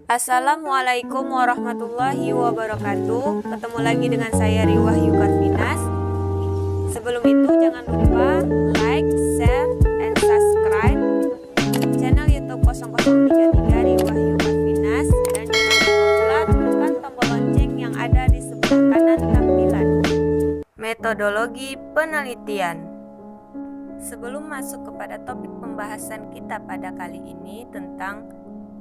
Assalamualaikum warahmatullahi wabarakatuh. Ketemu lagi dengan saya Riwahyu Karvinas. Sebelum itu jangan lupa like, share, and subscribe channel YouTube 0033 Riwahyu Karvinas, dan jangan lupa pula tekan tombol lonceng yang ada di sebelah kanan tampilan. Metodologi penelitian. Sebelum masuk kepada topik pembahasan kita pada kali ini tentang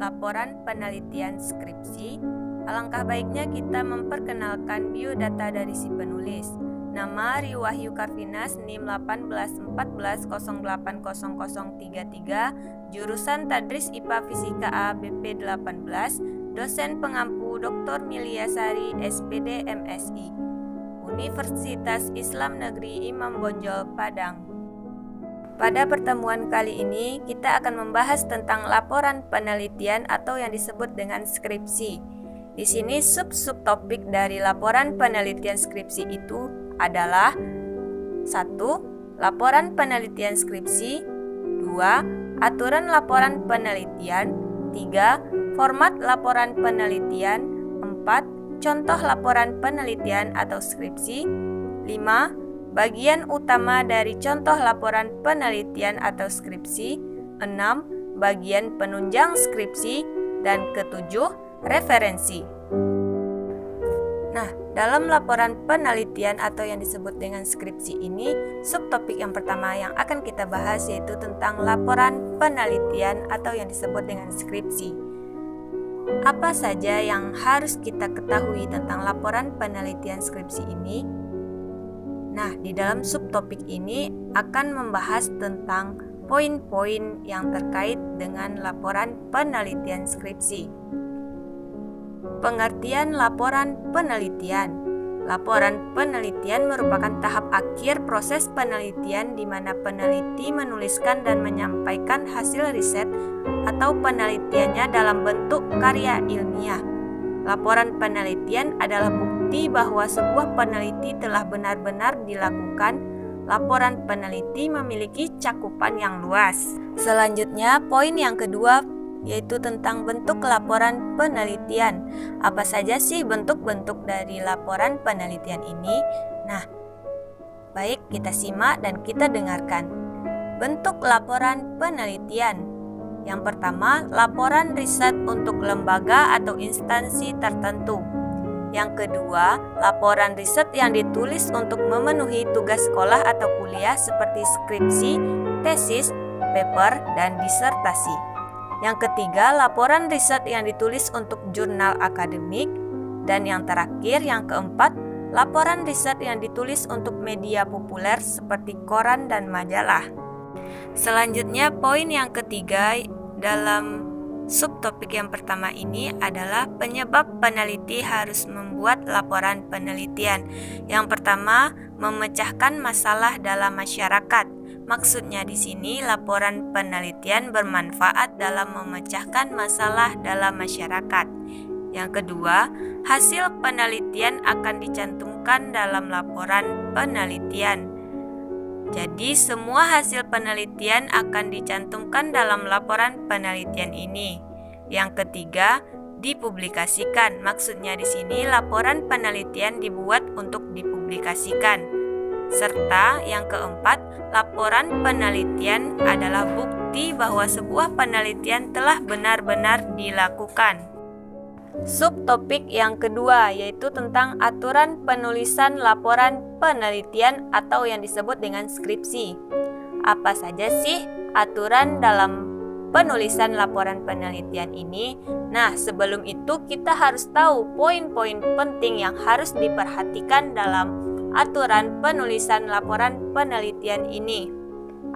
laporan penelitian skripsi, alangkah baiknya kita memperkenalkan biodata dari si penulis. Nama Riwahyu Karvinas, NIM 1814080033, jurusan Tadris IPA Fisika A BP 18, dosen pengampu Dr. Miliasari SPD MSI, Universitas Islam Negeri Imam Bonjol Padang. Pada pertemuan kali ini, kita akan membahas tentang laporan penelitian atau yang disebut dengan skripsi. Di sini subtopik dari laporan penelitian skripsi itu adalah 1. Laporan penelitian skripsi, 2. Aturan laporan penelitian, 3. Format laporan penelitian, 4. Contoh laporan penelitian atau skripsi, 5. Bagian utama dari contoh laporan penelitian atau skripsi, 6. Bagian penunjang skripsi, dan ketujuh, referensi. Nah, dalam laporan penelitian atau yang disebut dengan skripsi ini, subtopik yang pertama yang akan kita bahas yaitu tentang laporan penelitian atau yang disebut dengan skripsi. Apa saja yang harus kita ketahui tentang laporan penelitian skripsi ini? Nah, di dalam subtopik ini akan membahas tentang poin-poin yang terkait dengan laporan penelitian skripsi. Pengertian laporan penelitian. Laporan penelitian merupakan tahap akhir proses penelitian di mana peneliti menuliskan dan menyampaikan hasil riset atau penelitiannya dalam bentuk karya ilmiah. Laporan penelitian adalah bukti bahwa sebuah peneliti telah benar-benar dilakukan. Laporan peneliti memiliki cakupan yang luas. Selanjutnya, poin yang kedua yaitu tentang bentuk laporan penelitian. Apa saja sih bentuk-bentuk dari laporan penelitian ini? Nah, baik, kita simak dan kita dengarkan. Bentuk laporan penelitian. Yang pertama, laporan riset untuk lembaga atau instansi tertentu. Yang kedua, laporan riset yang ditulis untuk memenuhi tugas sekolah atau kuliah seperti skripsi, tesis, paper, dan disertasi. Yang ketiga, laporan riset yang ditulis untuk jurnal akademik. Dan yang terakhir, yang keempat, laporan riset yang ditulis untuk media populer seperti koran dan majalah. Selanjutnya, poin yang ketiga dalam subtopik yang pertama ini adalah penyebab peneliti harus membuat laporan penelitian. Yang pertama, memecahkan masalah dalam masyarakat. Maksudnya di sini laporan penelitian bermanfaat dalam memecahkan masalah dalam masyarakat. Yang kedua, hasil penelitian akan dicantumkan dalam laporan penelitian. Jadi semua hasil penelitian akan dicantumkan dalam laporan penelitian ini. Yang ketiga, dipublikasikan. Maksudnya di sini laporan penelitian dibuat untuk dipublikasikan. Serta yang keempat, laporan penelitian adalah bukti bahwa sebuah penelitian telah benar-benar dilakukan. Subtopik yang kedua yaitu tentang aturan penulisan laporan penelitian atau yang disebut dengan skripsi. Apa saja sih aturan dalam penulisan laporan penelitian ini? Nah, sebelum itu kita harus tahu poin-poin penting yang harus diperhatikan dalam aturan penulisan laporan penelitian ini.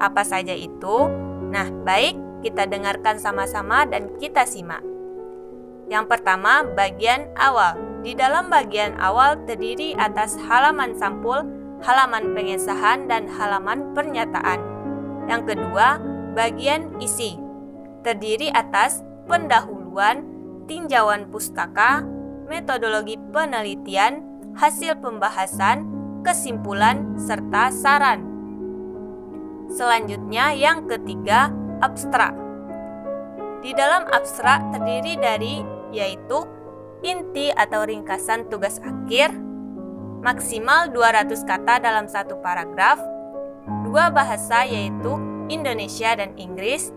Apa saja itu? Nah, baik, kita dengarkan sama-sama dan kita simak. Yang pertama, bagian awal. Di dalam bagian awal terdiri atas halaman sampul, halaman pengesahan, dan halaman pernyataan. Yang kedua, bagian isi. Terdiri atas pendahuluan, tinjauan pustaka, metodologi penelitian, hasil pembahasan, kesimpulan, serta saran. Selanjutnya, yang ketiga, abstrak. Di dalam abstrak terdiri dari yaitu inti atau ringkasan tugas akhir, maksimal 200 kata dalam satu paragraf, 2 bahasa yaitu Indonesia dan Inggris,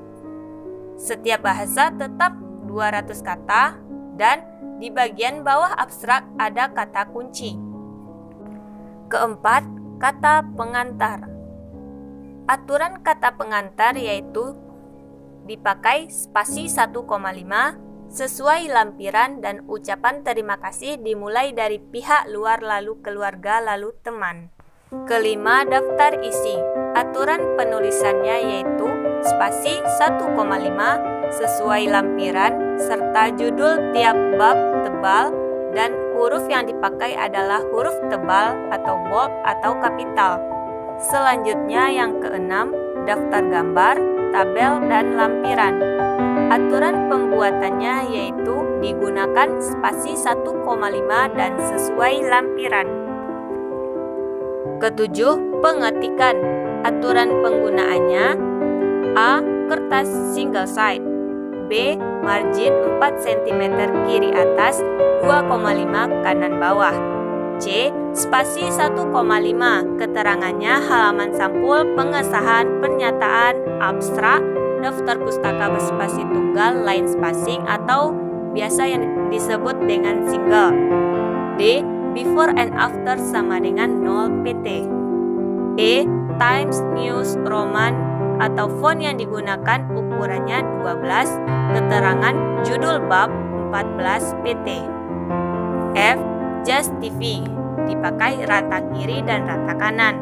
setiap bahasa tetap 200 kata, dan di bagian bawah abstrak ada kata kunci. Keempat, kata pengantar. Aturan kata pengantar yaitu dipakai spasi 1,5 sesuai lampiran dan ucapan terima kasih dimulai dari pihak luar lalu keluarga lalu teman. Kelima, daftar isi. Aturan penulisannya yaitu spasi 1,5 sesuai lampiran serta judul tiap bab tebal dan huruf yang dipakai adalah huruf tebal atau bold atau kapital. Selanjutnya yang keenam, daftar gambar, tabel, dan lampiran. Aturan pembuatannya yaitu digunakan spasi 1,5 dan sesuai lampiran. Ketujuh, pengetikan. Aturan penggunaannya: A. Kertas single side, B. Margin 4 cm kiri atas, 2,5 kanan bawah, C. Spasi 1,5. Keterangannya halaman sampul, pengesahan, pernyataan, abstrak, daftar pustaka berspasi tunggal, line spacing atau biasa yang disebut dengan single. D. Before and after sama dengan 0 pt. E. Times News Roman atau font yang digunakan ukurannya 12, keterangan judul bab 14 pt. F. Just TV, dipakai rata kiri dan rata kanan.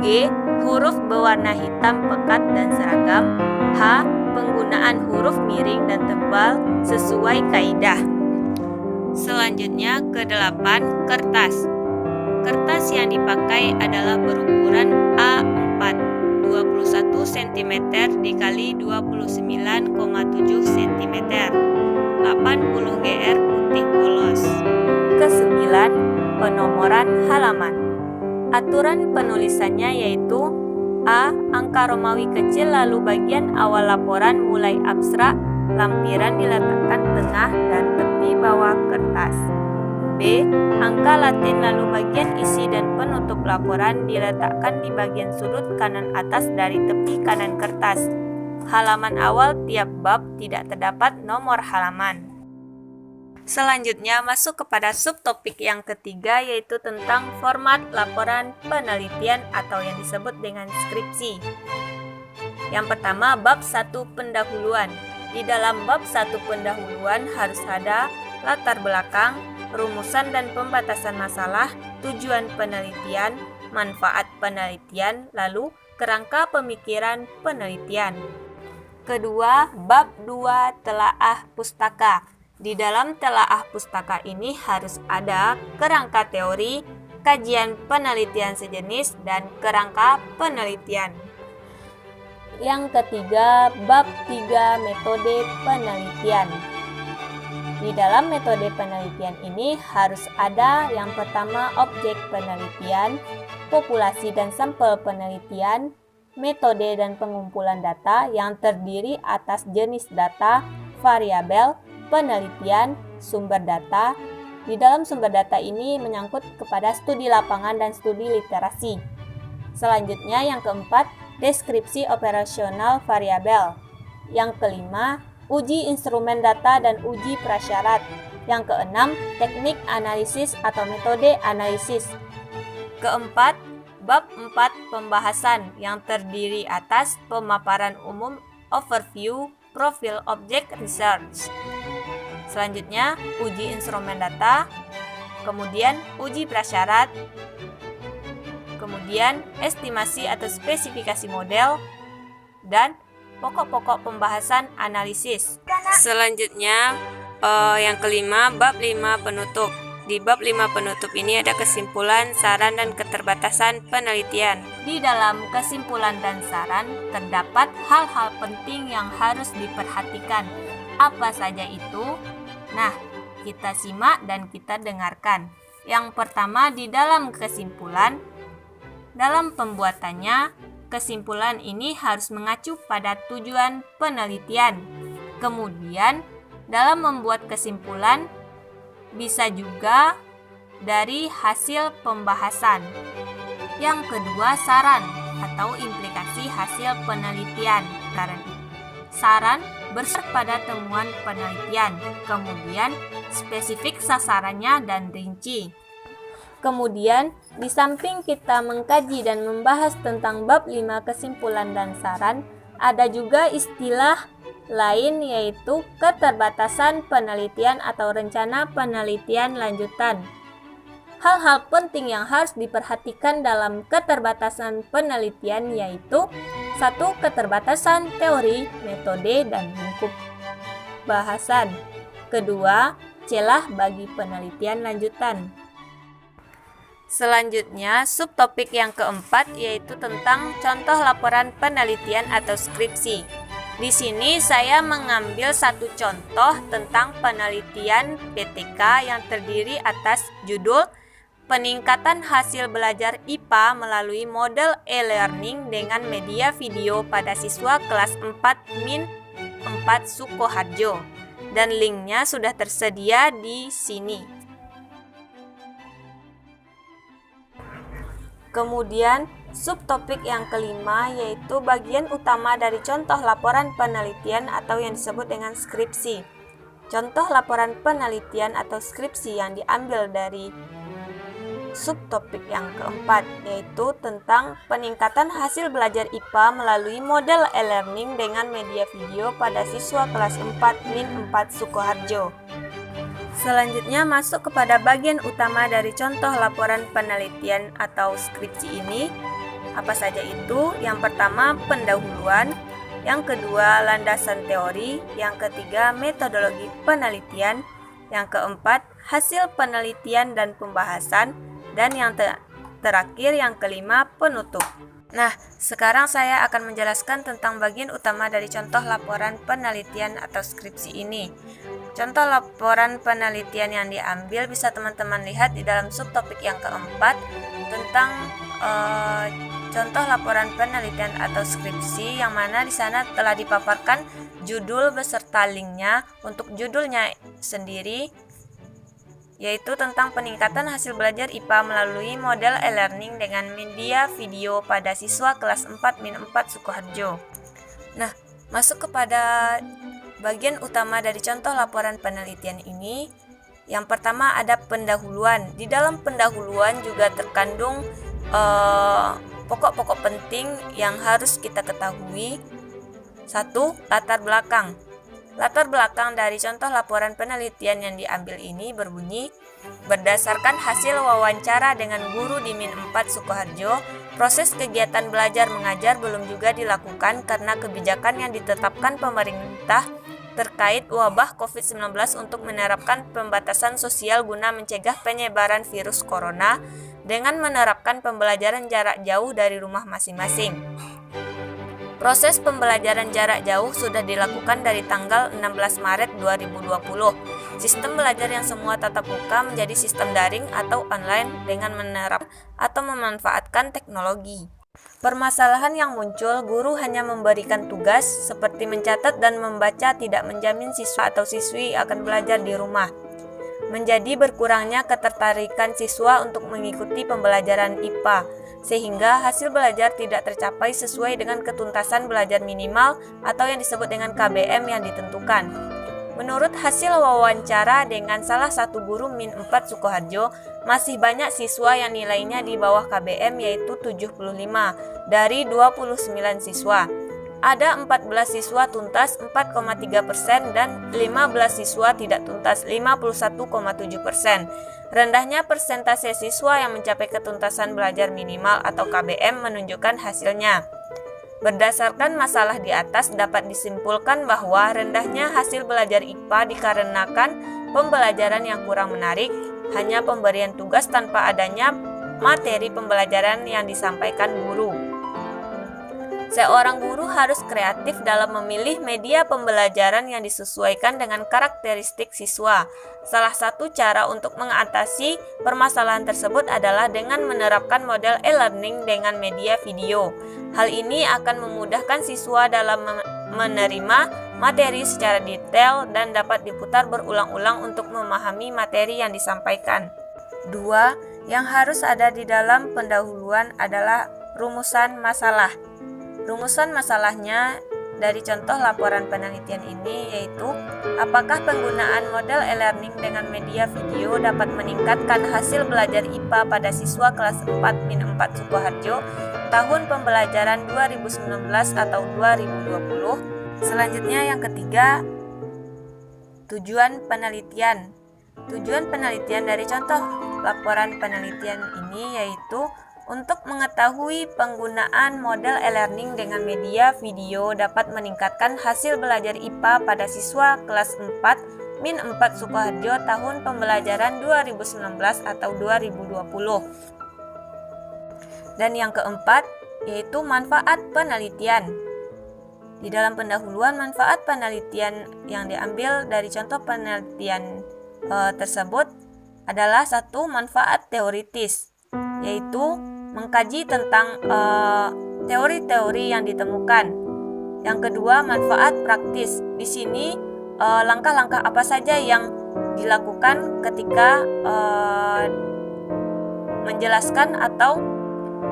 G. Huruf berwarna hitam pekat dan seragam. H. Penggunaan huruf miring dan tebal sesuai kaidah. Selanjutnya ke-8, kertas. Kertas yang dipakai adalah berukuran A4, 21 cm dikali 29,7 cm, 80 gr putih polos. Ke-9, penomoran halaman. Aturan penulisannya yaitu A. Angka Romawi kecil lalu bagian awal laporan mulai abstrak, lampiran diletakkan tengah dan tepi bawah kertas. B. Angka Latin lalu bagian isi dan penutup laporan diletakkan di bagian sudut kanan atas dari tepi kanan kertas. Halaman awal tiap bab tidak terdapat nomor halaman. Selanjutnya masuk kepada subtopik yang ketiga yaitu tentang format laporan penelitian atau yang disebut dengan skripsi. Yang pertama, bab 1 pendahuluan. Di dalam bab 1 pendahuluan harus ada latar belakang, rumusan dan pembatasan masalah, tujuan penelitian, manfaat penelitian, lalu kerangka pemikiran penelitian. Kedua, bab 2 telaah pustaka. Di dalam telaah pustaka ini harus ada kerangka teori, kajian penelitian sejenis, dan kerangka penelitian. Yang ketiga, bab 3 metode penelitian. Di dalam metode penelitian ini harus ada yang pertama objek penelitian, populasi dan sampel penelitian, metode dan pengumpulan data yang terdiri atas jenis data, variabel, penelitian, sumber data. Di dalam sumber data ini menyangkut kepada studi lapangan dan studi literasi. Selanjutnya yang keempat, deskripsi operasional variabel. Yang kelima, uji instrumen data dan uji prasyarat. Yang keenam, teknik analisis atau metode analisis. Keempat, bab 4 pembahasan yang terdiri atas pemaparan umum, overview, profil objek research. Selanjutnya, uji instrumen data, kemudian uji prasyarat, kemudian estimasi atau spesifikasi model, dan pokok-pokok pembahasan analisis. Selanjutnya, yang kelima, bab 5 penutup. Di bab 5 penutup ini ada kesimpulan, saran, dan keterbatasan penelitian. Di dalam kesimpulan dan saran terdapat hal-hal penting yang harus diperhatikan. Apa saja itu? Nah, kita simak dan kita dengarkan. Yang pertama, di dalam kesimpulan, dalam pembuatannya, kesimpulan ini harus mengacu pada tujuan penelitian. Kemudian, dalam membuat kesimpulan, bisa juga dari hasil pembahasan. Yang kedua, saran atau implikasi hasil penelitian. Saran bersumber pada temuan penelitian, kemudian spesifik sasarannya dan rinci. Kemudian, di samping kita mengkaji dan membahas tentang bab 5 kesimpulan dan saran, ada juga istilah lain yaitu keterbatasan penelitian atau rencana penelitian lanjutan. Hal-hal penting yang harus diperhatikan dalam keterbatasan penelitian yaitu 1. Keterbatasan teori, metode, dan lingkup bahasan. Kedua, celah bagi penelitian lanjutan. Selanjutnya, subtopik yang keempat yaitu tentang contoh laporan penelitian atau skripsi. Di sini saya mengambil satu contoh tentang penelitian PTK yang terdiri atas judul Peningkatan hasil belajar IPA melalui model e-learning dengan media video pada siswa kelas 4-4 Sukoharjo. Dan linknya sudah tersedia di sini. Kemudian, subtopik yang kelima yaitu bagian utama dari contoh laporan penelitian atau yang disebut dengan skripsi. Contoh laporan penelitian atau skripsi yang diambil dari subtopik yang keempat yaitu tentang peningkatan hasil belajar IPA melalui model e-learning dengan media video pada siswa kelas 4-4 Sukoharjo. Selanjutnya masuk kepada bagian utama dari contoh laporan penelitian atau skripsi ini. Apa saja itu? Yang pertama, pendahuluan. Yang kedua, landasan teori. Yang ketiga, metodologi penelitian. Yang keempat, hasil penelitian dan pembahasan. Dan yang terakhir, yang kelima, penutup. Nah, sekarang saya akan menjelaskan tentang bagian utama dari contoh laporan penelitian atau skripsi ini. Contoh laporan penelitian yang diambil bisa teman-teman lihat di dalam subtopik yang keempat tentang contoh laporan penelitian atau skripsi, yang mana di sana telah dipaparkan judul beserta linknya. Untuk judulnya sendiri yaitu tentang peningkatan hasil belajar IPA melalui model e-learning dengan media video pada siswa kelas 4-4 Sukoharjo. Nah, masuk kepada bagian utama dari contoh laporan penelitian ini. Yang pertama ada pendahuluan. Di dalam pendahuluan juga terkandung pokok-pokok penting yang harus kita ketahui. 1. Latar belakang. Latar belakang dari contoh laporan penelitian yang diambil ini berbunyi, berdasarkan hasil wawancara dengan guru di Min 4 Sukoharjo, proses kegiatan belajar mengajar belum juga dilakukan karena kebijakan yang ditetapkan pemerintah terkait wabah COVID-19 untuk menerapkan pembatasan sosial guna mencegah penyebaran virus corona dengan menerapkan pembelajaran jarak jauh dari rumah masing-masing. Proses pembelajaran jarak jauh sudah dilakukan dari tanggal 16 Maret 2020. Sistem belajar yang semua tatap muka menjadi sistem daring atau online dengan menerapkan atau memanfaatkan teknologi. Permasalahan yang muncul, guru hanya memberikan tugas seperti mencatat dan membaca, tidak menjamin siswa atau siswi akan belajar di rumah. Menjadi berkurangnya ketertarikan siswa untuk mengikuti pembelajaran IPA, sehingga hasil belajar tidak tercapai sesuai dengan ketuntasan belajar minimal atau yang disebut dengan KBM yang ditentukan. Menurut hasil wawancara dengan salah satu guru Min 4 Sukoharjo, masih banyak siswa yang nilainya di bawah KBM yaitu 75 dari 29 siswa. Ada 14 siswa tuntas 4,3% dan 15 siswa tidak tuntas 51,7%. Rendahnya persentase siswa yang mencapai ketuntasan belajar minimal atau KBM menunjukkan hasilnya. Berdasarkan masalah di atas dapat disimpulkan bahwa rendahnya hasil belajar IPA dikarenakan pembelajaran yang kurang menarik, hanya pemberian tugas tanpa adanya materi pembelajaran yang disampaikan guru. Seorang guru harus kreatif dalam memilih media pembelajaran yang disesuaikan dengan karakteristik siswa. Salah satu cara untuk mengatasi permasalahan tersebut adalah dengan menerapkan model e-learning dengan media video. Hal ini akan memudahkan siswa dalam menerima materi secara detail dan dapat diputar berulang-ulang untuk memahami materi yang disampaikan. 2. Yang harus ada di dalam pendahuluan adalah rumusan masalah. Rumusan masalahnya dari contoh laporan penelitian ini yaitu apakah penggunaan model e-learning dengan media video dapat meningkatkan hasil belajar IPA pada siswa kelas 4-4 Sukoharjo tahun pembelajaran 2019 atau 2020. Selanjutnya yang ketiga, tujuan penelitian. Tujuan penelitian dari contoh laporan penelitian ini yaitu untuk mengetahui penggunaan model e-learning dengan media video dapat meningkatkan hasil belajar IPA pada siswa kelas 4-4 Sukoharjo tahun pembelajaran 2019 atau 2020. Dan yang keempat, yaitu manfaat penelitian. Di dalam pendahuluan, manfaat penelitian yang diambil dari contoh penelitian tersebut adalah satu, manfaat teoritis, yaitu mengkaji tentang teori-teori yang ditemukan. Yang kedua, manfaat praktis. Di sini langkah-langkah apa saja yang dilakukan ketika menjelaskan atau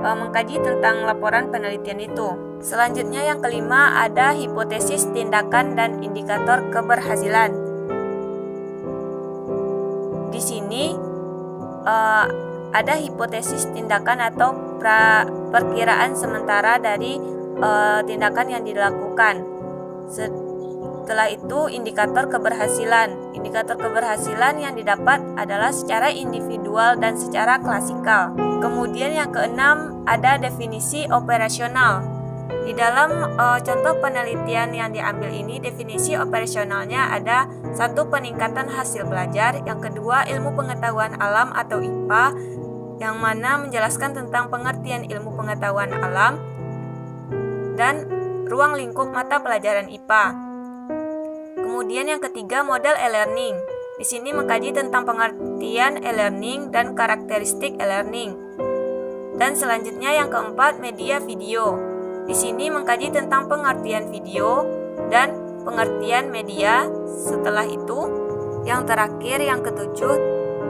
mengkaji tentang laporan penelitian itu. Selanjutnya yang kelima, ada hipotesis, tindakan, dan indikator keberhasilan. Di sini ada hipotesis, tindakan, atau perkiraan sementara dari tindakan yang dilakukan. Setelah itu indikator keberhasilan. Indikator keberhasilan yang didapat adalah secara individual dan secara klasikal. Kemudian yang keenam, ada definisi operasional. Di dalam contoh penelitian yang diambil ini, definisi operasionalnya ada satu, peningkatan hasil belajar. Yang kedua, ilmu pengetahuan alam atau IPA, yang mana menjelaskan tentang pengertian ilmu pengetahuan alam dan ruang lingkup mata pelajaran IPA. Kemudian yang ketiga, model e-learning. Di sini mengkaji tentang pengertian e-learning dan karakteristik e-learning. Dan selanjutnya yang keempat, media video. Di sini mengkaji tentang pengertian video dan pengertian media. Setelah itu, yang terakhir, yang ketujuh,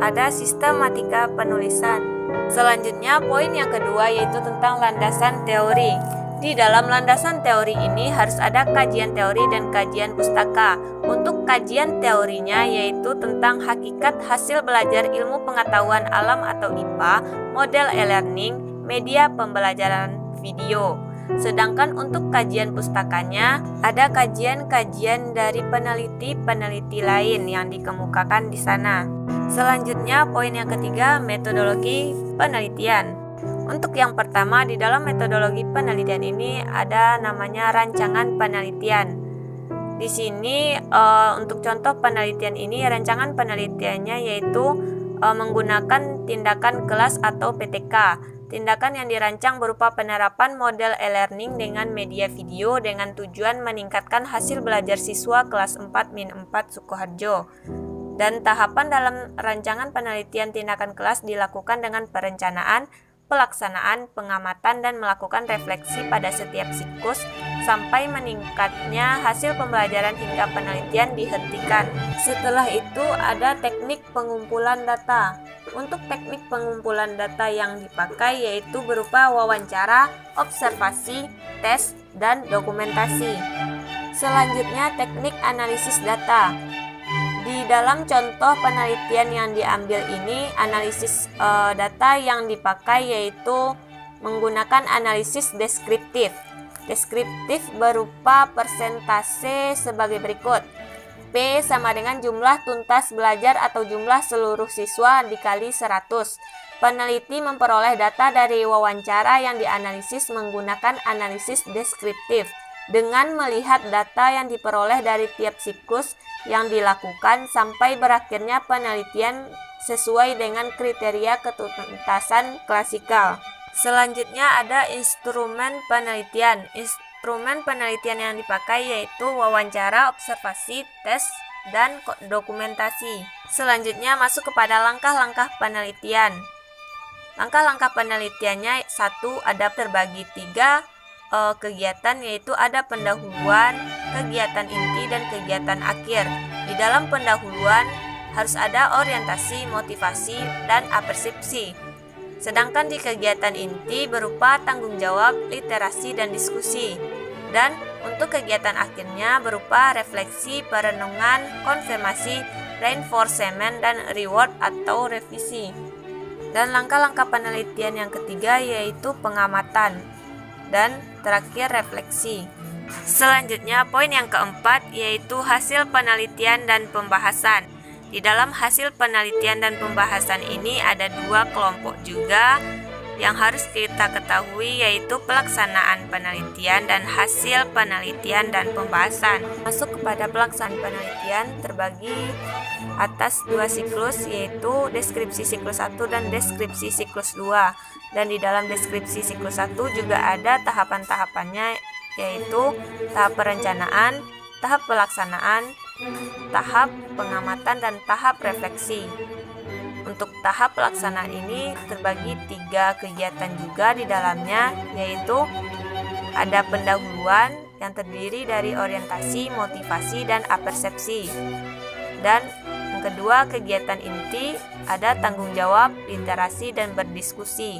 ada sistematika penulisan. Selanjutnya, poin yang kedua yaitu tentang landasan teori. Di dalam landasan teori ini harus ada kajian teori dan kajian pustaka. Untuk kajian teorinya yaitu tentang hakikat hasil belajar ilmu pengetahuan alam atau IPA, model e-learning, media pembelajaran video. Sedangkan untuk kajian pustakanya, ada kajian-kajian dari peneliti-peneliti lain yang dikemukakan di sana. Selanjutnya, poin yang ketiga, metodologi penelitian. Untuk yang pertama, di dalam metodologi penelitian ini ada namanya rancangan penelitian. Di sini untuk contoh penelitian ini, rancangan penelitiannya yaitu menggunakan tindakan kelas atau PTK. Tindakan yang dirancang berupa penerapan model e-learning dengan media video dengan tujuan meningkatkan hasil belajar siswa kelas 4-4 Sukoharjo. Dan tahapan dalam rancangan penelitian tindakan kelas dilakukan dengan perencanaan, pelaksanaan, pengamatan, dan melakukan refleksi pada setiap siklus sampai meningkatnya hasil pembelajaran hingga penelitian dihentikan. Setelah itu ada teknik pengumpulan data. Untuk teknik pengumpulan data yang dipakai yaitu berupa wawancara, observasi, tes, dan dokumentasi. Selanjutnya teknik analisis data. Di dalam contoh penelitian yang diambil ini, analisis data yang dipakai yaitu menggunakan analisis deskriptif. Deskriptif berupa persentase sebagai berikut. P sama dengan jumlah tuntas belajar atau jumlah seluruh siswa dikali 100. Peneliti memperoleh data dari wawancara yang dianalisis menggunakan analisis deskriptif. Dengan melihat data yang diperoleh dari tiap siklus yang dilakukan sampai berakhirnya penelitian sesuai dengan kriteria ketuntasan klasikal. Selanjutnya ada instrumen penelitian. Instrumen penelitian yang dipakai yaitu wawancara, observasi, tes, dan dokumentasi. Selanjutnya masuk kepada langkah-langkah penelitian. Langkah-langkah penelitiannya 1 ada terbagi 3, kegiatan, yaitu ada pendahuluan, kegiatan inti, dan kegiatan akhir. Di dalam pendahuluan harus ada orientasi, motivasi, dan apersepsi. Sedangkan di kegiatan inti berupa tanggung jawab, literasi, dan diskusi. Dan untuk kegiatan akhirnya berupa refleksi, perenungan, konfirmasi, reinforcement, dan reward atau revisi. Dan langkah-langkah penelitian yang ketiga yaitu pengamatan dan terakhir refleksi. Selanjutnya poin yang keempat yaitu hasil penelitian dan pembahasan. Di dalam hasil penelitian dan pembahasan ini ada dua kelompok juga yang harus kita ketahui, yaitu pelaksanaan penelitian dan hasil penelitian dan pembahasan. Masuk kepada pelaksanaan penelitian terbagi atas dua siklus, yaitu deskripsi siklus 1 dan deskripsi siklus 2. Dan di dalam deskripsi siklus 1 juga ada tahapan-tahapannya, yaitu tahap perencanaan, tahap pelaksanaan, tahap pengamatan, dan tahap refleksi. Untuk tahap pelaksanaan ini terbagi 3 kegiatan juga di dalamnya, yaitu ada pendahuluan yang terdiri dari orientasi, motivasi, dan apersepsi. Dan yang kedua kegiatan inti ada tanggung jawab, literasi, dan berdiskusi.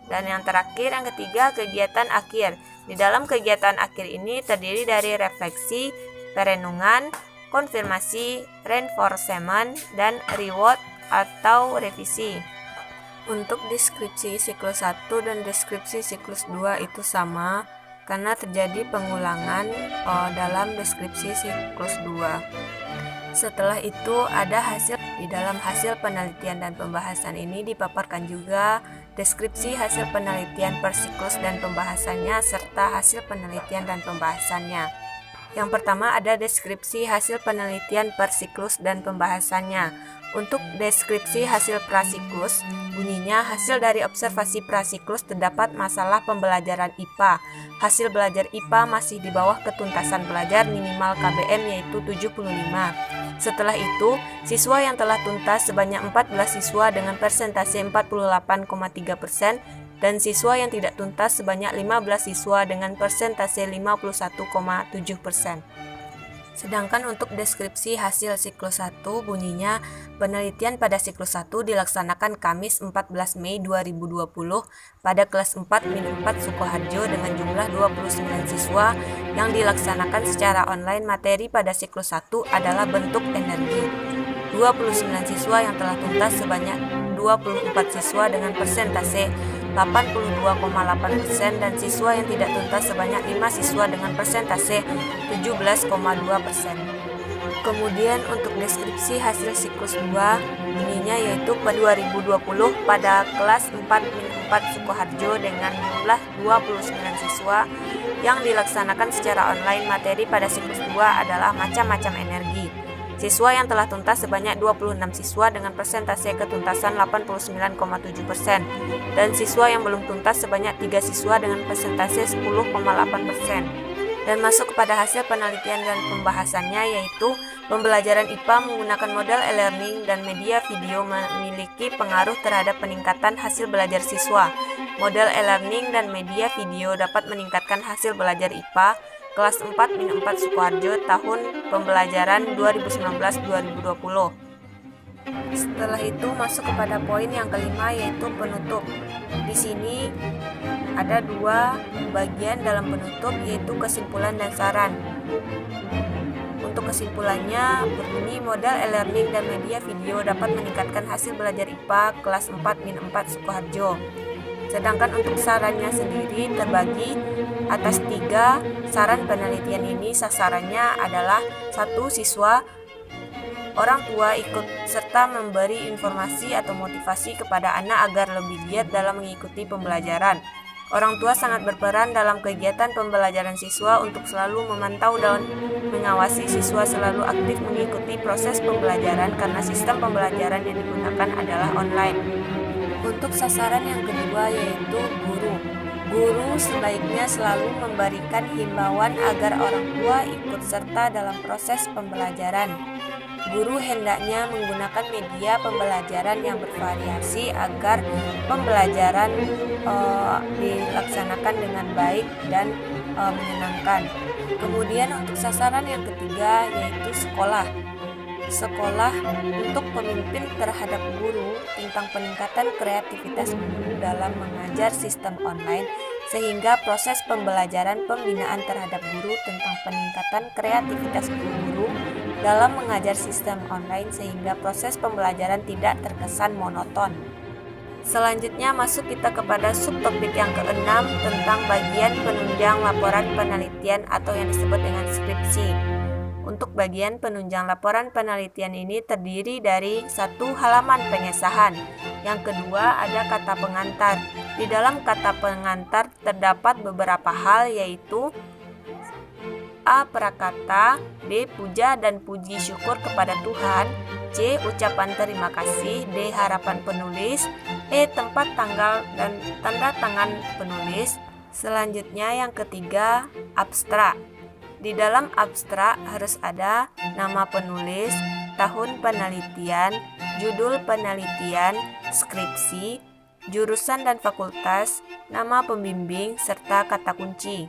Dan yang terakhir yang ketiga kegiatan akhir. Di dalam kegiatan akhir ini terdiri dari refleksi, perenungan, konfirmasi, reinforcement, dan reward atau revisi. Untuk deskripsi siklus 1 dan deskripsi siklus 2 itu sama karena terjadi pengulangan dalam deskripsi siklus 2. Setelah itu ada hasil. Di dalam hasil penelitian dan pembahasan ini dipaparkan juga deskripsi hasil penelitian per siklus dan pembahasannya serta hasil penelitian dan pembahasannya. Yang pertama ada deskripsi hasil penelitian per siklus dan pembahasannya. Untuk deskripsi hasil prasiklus, bunyinya hasil dari observasi prasiklus terdapat masalah pembelajaran IPA. Hasil belajar IPA masih di bawah ketuntasan belajar minimal KBM yaitu 75. Setelah itu, siswa yang telah tuntas sebanyak 14 siswa dengan persentase 48,3% dan siswa yang tidak tuntas sebanyak 15 siswa dengan persentase 51,7%. Sedangkan untuk deskripsi hasil siklus 1 bunyinya penelitian pada siklus 1 dilaksanakan Kamis 14 Mei 2020 pada kelas 4-4 Sukoharjo dengan jumlah 29 siswa yang dilaksanakan secara online. Materi pada siklus 1 adalah bentuk energi. 29 siswa yang telah tuntas sebanyak 24 siswa dengan persentase 82,8% dan siswa yang tidak tuntas sebanyak 5 siswa dengan persentase 17,2%. Kemudian untuk deskripsi hasil siklus 2 ininya yaitu pada 2020 pada kelas 4-4 Sukoharjo dengan jumlah 29 siswa yang dilaksanakan secara online. Materi pada siklus 2 adalah macam-macam energi. Siswa yang telah tuntas sebanyak 26 siswa dengan persentase ketuntasan 89,7% dan siswa yang belum tuntas sebanyak 3 siswa dengan persentase 10,8%. Dan masuk kepada hasil penelitian dan pembahasannya yaitu pembelajaran IPA menggunakan model e-learning dan media video memiliki pengaruh terhadap peningkatan hasil belajar siswa. Model e-learning dan media video dapat meningkatkan hasil belajar IPA kelas 4-4 Sukoharjo tahun pembelajaran 2019-2020. Setelah itu masuk kepada poin yang kelima yaitu penutup. Di sini ada 2 bagian dalam penutup yaitu kesimpulan dan saran. Untuk kesimpulannya berbunyi model e-learning dan media video dapat meningkatkan hasil belajar IPA kelas 4-4 Sukoharjo. Sedangkan untuk sarannya sendiri terbagi atas 3 saran penelitian ini. Sasarannya adalah 1. Siswa, orang tua ikut serta memberi informasi atau motivasi kepada anak agar lebih giat dalam mengikuti pembelajaran. Orang tua sangat berperan dalam kegiatan pembelajaran siswa untuk selalu memantau dan mengawasi siswa selalu aktif mengikuti proses pembelajaran karena sistem pembelajaran yang digunakan adalah online. Untuk sasaran yang kedua yaitu guru. Guru sebaiknya selalu memberikan himbauan agar orang tua ikut serta dalam proses pembelajaran. Guru hendaknya menggunakan media pembelajaran yang bervariasi agar pembelajaran dilaksanakan dengan baik dan menyenangkan. Kemudian untuk sasaran yang ketiga yaitu sekolah. Sekolah untuk pemimpin terhadap guru tentang peningkatan kreativitas guru dalam mengajar sistem online sehingga proses pembelajaran pembinaan terhadap guru tentang peningkatan kreativitas guru dalam mengajar sistem online sehingga proses pembelajaran tidak terkesan monoton. Selanjutnya masuk kita kepada subtopik yang keenam tentang bagian penunjang laporan penelitian atau yang disebut dengan skripsi. Untuk bagian penunjang laporan penelitian ini terdiri dari 1 halaman pengesahan. Yang kedua ada kata pengantar. Di dalam kata pengantar terdapat beberapa hal yaitu A. Prakata, B. Puja dan puji syukur kepada Tuhan, C. Ucapan terima kasih, D. Harapan penulis, E. Tempat, tanggal, dan tanda tangan penulis. Selanjutnya yang ketiga abstrak. Di dalam abstrak harus ada nama penulis, tahun penelitian, judul penelitian, skripsi, jurusan dan fakultas, nama pembimbing, serta kata kunci.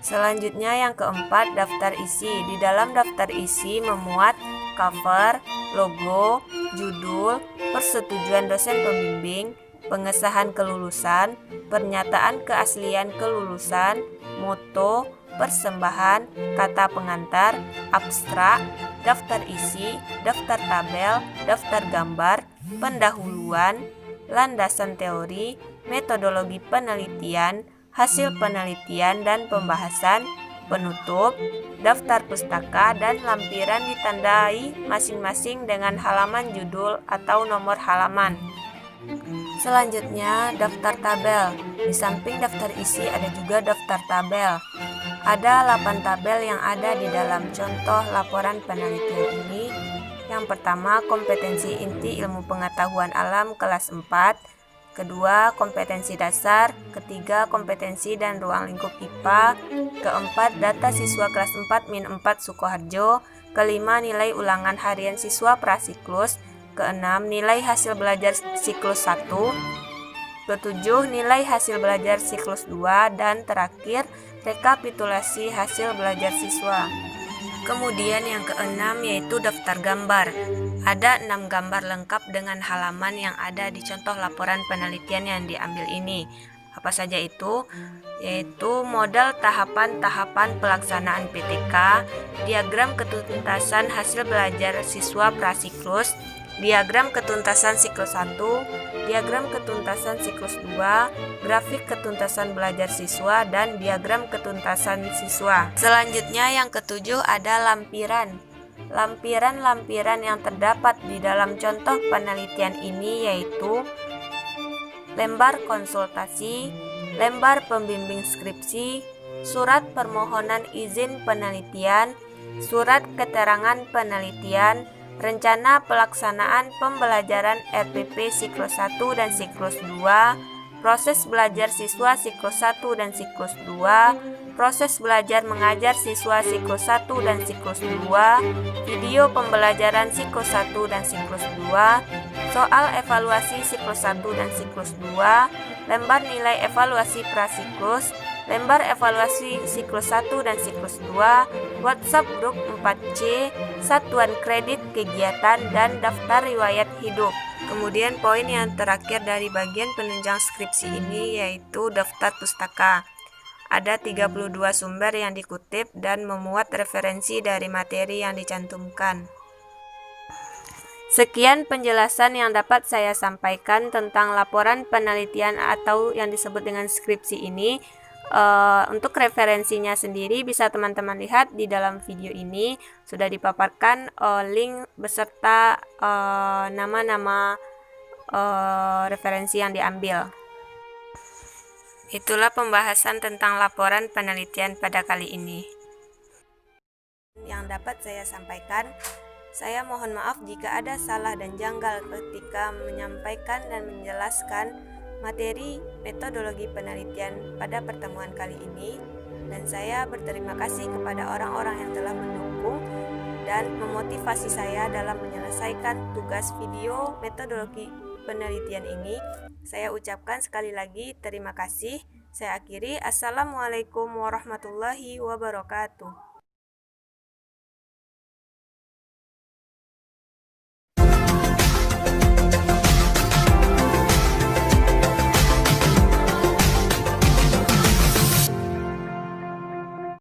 Selanjutnya yang keempat daftar isi. Di dalam daftar isi memuat cover, logo, judul, persetujuan dosen pembimbing, pengesahan kelulusan, pernyataan keaslian kelulusan, moto, persembahan, kata pengantar, abstrak, daftar isi, daftar tabel, daftar gambar, pendahuluan, landasan teori, metodologi penelitian, hasil penelitian dan pembahasan, penutup, daftar pustaka, dan lampiran ditandai masing-masing dengan halaman judul atau nomor halaman. Selanjutnya daftar tabel. Di samping daftar isi ada juga daftar tabel. Ada 8 tabel yang ada di dalam contoh laporan penelitian ini. Yang pertama, kompetensi inti ilmu pengetahuan alam kelas 4. Kedua, kompetensi dasar. Ketiga, kompetensi dan ruang lingkup IPA. Keempat, data siswa kelas 4-4 Sukoharjo. Kelima, nilai ulangan harian siswa prasiklus. Keenam, nilai hasil belajar siklus 1. Ketujuh, nilai hasil belajar siklus 2. Dan terakhir, rekapitulasi hasil belajar siswa. Kemudian yang keenam yaitu daftar gambar. Ada 6 gambar lengkap dengan halaman yang ada di contoh laporan penelitian yang diambil ini. Apa saja itu? Yaitu model tahapan-tahapan pelaksanaan PTK, diagram ketuntasan hasil belajar siswa prasiklus, diagram ketuntasan siklus 1, diagram ketuntasan siklus 2, grafik ketuntasan belajar siswa, dan diagram ketuntasan siswa. Selanjutnya yang ketujuh ada lampiran. Lampiran-lampiran yang terdapat di dalam contoh penelitian ini yaitu lembar konsultasi, lembar pembimbing skripsi, surat permohonan izin penelitian, surat keterangan penelitian, rencana pelaksanaan pembelajaran RPP siklus 1 dan siklus 2, proses belajar siswa siklus 1 dan siklus 2, proses belajar mengajar siswa siklus 1 dan siklus 2, video pembelajaran siklus 1 dan siklus 2, soal evaluasi siklus 1 dan siklus 2, lembar nilai evaluasi prasiklus, lembar evaluasi siklus 1 dan siklus 2, WhatsApp grup 4C, satuan kredit kegiatan, dan daftar riwayat hidup. Kemudian poin yang terakhir dari bagian penunjang skripsi ini yaitu daftar pustaka. Ada 32 sumber yang dikutip dan memuat referensi dari materi yang dicantumkan. Sekian penjelasan yang dapat saya sampaikan tentang laporan penelitian atau yang disebut dengan skripsi ini. Untuk referensinya sendiri bisa teman-teman lihat di dalam video ini sudah dipaparkan link beserta nama-nama referensi yang diambil. Itulah pembahasan tentang laporan penelitian pada kali ini. Yang dapat saya sampaikan, saya mohon maaf jika ada salah dan janggal ketika menyampaikan dan menjelaskan materi metodologi penelitian pada pertemuan kali ini, dan saya berterima kasih kepada orang-orang yang telah mendukung dan memotivasi saya dalam menyelesaikan tugas video metodologi penelitian ini. Saya ucapkan sekali lagi terima kasih. Saya akhiri. Assalamualaikum warahmatullahi wabarakatuh.